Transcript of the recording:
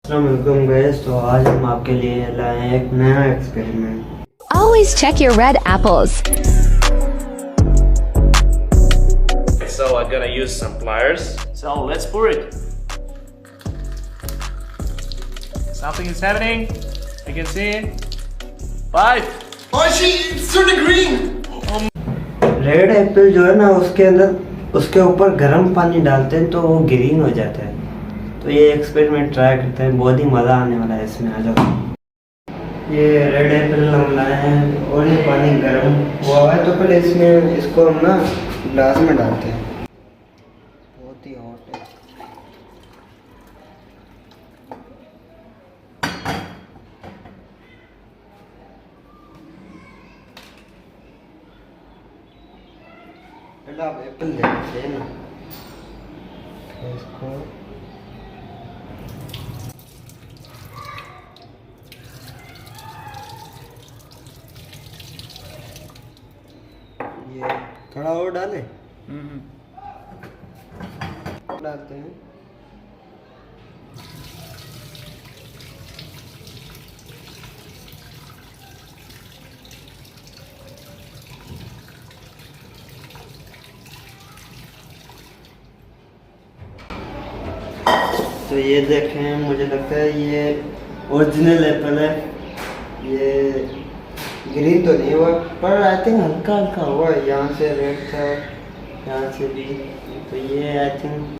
अस्सलामुअलैकुम गाइस, तो आज हम आपके लिए लाए हैं एक नया experiment. Always check your red apples. So I'm gonna use some pliers. So let's pour it. Something is happening. I can see it. 5. Oh shit, it's turning green. Red Apple जो है ना, उसके अंदर उसके ऊपर गर्म पानी डालते हैं तो वो ग्रीन हो जाता है। तो ये एक्सपेरिमेंट ट्राई करते हैं, बहुत ही मज़ा आने वाला है इसमें। आ जाओ। ये रेड एप्पल हम लाए हैं और ये पानी गर्म हुआ है, तो पहले इसमें इसको हम ना ग्लास में डालते हैं। बहुत ही हॉट है। पहले आप एप्पल देखते हैं ना, फिर इसको ये थोड़ा और डालें। डालते हैं। तो ये देखें, मुझे लगता है ये ओरिजिनल एप्पल है। ये ग्रीन तो नहीं हुआ, पर आई थिंक हल्का हल्का हुआ है। यहाँ से रेड था, यहाँ से भी। तो ये आई थिंक